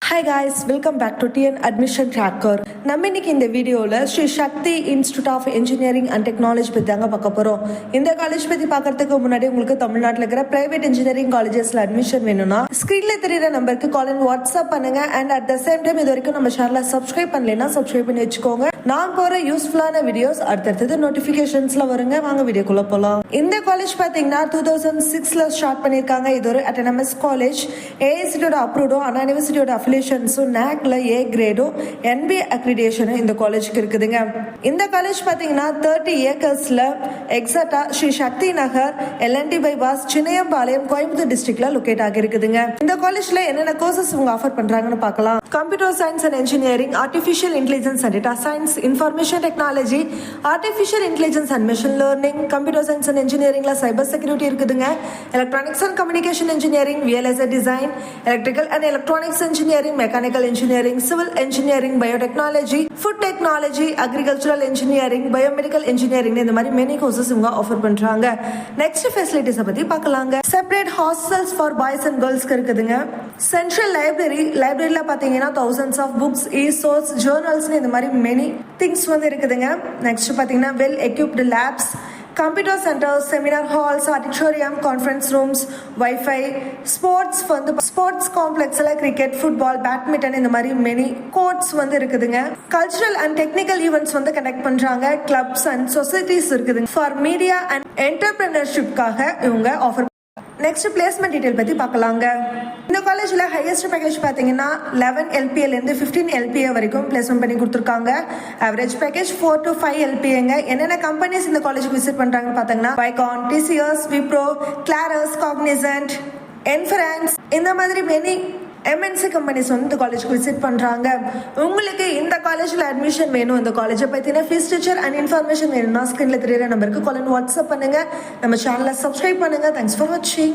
Hi guys, welcome back to TN Admission Tracker. நம்ம இன்னைக்கு இந்த வீடியோல Sri Sakthi institute of engineering and technology பத்தி தாங்க பார்க்க போறோம். இந்த காலேஜ் பத்தி பார்க்கறதுக்கு முன்னாடி உங்களுக்கு தமிழ்நாட்டில் இருக்கிற பிரைவேட் இன்ஜினியரிங் காலேஜஸ்ல அட்மிஷன் வேணும்னா ஸ்கிரீன்ல தெரியுற நம்பருக்கு கால் அண்ட் வாட்ஸ்அப் பண்ணுங்க. And at the same time இது வரைக்கும் நம்ம சேனலை சப்ஸ்கிரைப் பண்ணலைன்னா சப்ஸ்கிரைப் பண்ணி வச்சுக்கோங்க. நான் போற யூஸ்ஃபுல்லான வீடியோஸ் அடுத்தடுத்தது நோட்டிபிகேஷன்ஸ்ல வருங்க. வாங்க வீடியோக்குள்ள போலாம். இந்த காலேஜ் பாத்தீங்கன்னா 2006ல ஸ்டார்ட் பண்ணிருக்காங்க. இது ஒரு அட்டானமஸ் காலேஜ். ஏஐசிடியோட அப்ரூவ்டும் அண்ணா யூனிவர்சிட்டியோட அஃபிலியேஷன்ஸும் NACல ஏ கிரேடும் NBA அக்ரிடேஷனும் இந்த காலேஜுக்கு இருக்குதுங்க. இந்த காலேஜ் பாத்தீங்கன்னா 30 ஏக்கர்ஸ்ல எக்ஸாக்டா ஸ்ரீ சக்தி நகர் LNT பைபாஸ் சின்னையம்பாளையம் கோயம்புத்தூர் டிஸ்ட்ரிக்ட்ல லொகேட் ஆகி இருக்குதுங்க. இந்த காலேஜ்ல என்னென்ன கோர்சஸ் இவங்க ஆஃபர் பண்றாங்கன்னு பார்க்கலாம். Computer science and engineering, artificial intelligence and data science, information technology, artificial intelligence and machine learning, computer science and இன்ஜினியரிங்ல சைபர் செக்யூரிட்டி இருக்குதுங்க. Electronics and communication engineering, VLSI design, electrical and electronics engineering, mechanical engineering, civil engineering, biotechnology, food technology, agricultural engineering, biomedical engineering, இந்த மாதிரி many courses இவங்க offer பண்றாங்க. Next facilities பத்தி பார்க்கலாங்க. Separate hostels for boys and கேர்ள்ஸ்க்கு இருக்குதுங்க. Central லைப்ரரியில பாத்தீங்கன்னா thousands of books, e-source, journals இந்த மாதிரி மெனி திங்ஸ் வந்து இருக்குதுங்க. நெக்ஸ்ட் பாத்தீங்கன்னா well equipped labs, computer centres, seminar halls, auditorium, conference rooms, wifi, sports வந்து ஸ்போர்ட்ஸ் காம்ப்ளெக்ஸ்ல கிரிக்கெட், ஃபுட்பால், பேட்மிண்டன் இந்த மாதிரி மெனி கோர்ட்ஸ் வந்து இருக்குதுங்க. கல்ச்சரல் அண்ட் டெக்னிக்கல் ஈவெண்ட்ஸ் வந்து கண்டக்ட் பண்றாங்க. கிளப்ஸ் அண்ட் சொசைட்டிஸ் இருக்குதுங்க. ஃபார் மீடியா அண்ட் என்டர்பிரினர்ஷிப்காக இவங்க ஆஃபர். நெக்ஸ்ட் பிளேஸ்மெண்ட் டீடைல் பத்தி பார்க்கலாங்க. இந்த காலேஜ்ல ஹையஸ்ட் பேக்கேஜ் பாத்தீங்கன்னா 11 LPA இருந்து 15 LPA வரைக்கும் பிளேஸ்மெண்ட் பண்ணி கொடுத்துருக்காங்க. Average package 4 to 5 LPAங்க. என்னென்ன கம்பெனிஸ் இந்த காலேஜுக்கு விசிட் பண்றாங்கன்னு பாத்தீங்கன்னா பைகான், TCS, விப்ரோ, கிளாரஸ், காக்னிசன்ட், என்ஃபரன்ஸ் இந்த மாதிரி மெனி MNC கம்பெனிஸ் வந்து இந்த காலேஜுக்கு விசிட் பண்றாங்க. உங்களுக்கு இந்த காலேஜ்ல அட்மிஷன் வேணும், இந்த காலேஜை பத்தின ஃபீஸ் ஸ்ட்ரக்சர் அண்ட் இன்ஃபர்மேஷன் வேணும்னா ஸ்கிரீன்ல தெரியுற நம்பருக்கு கால் அண்ட் வாட்ஸ்அப் பண்ணுங்க. நம்ம சேனலை சப்ஸ்கிரைப் பண்ணுங்க. தேங்க்ஸ் ஃபார் வாட்சிங்.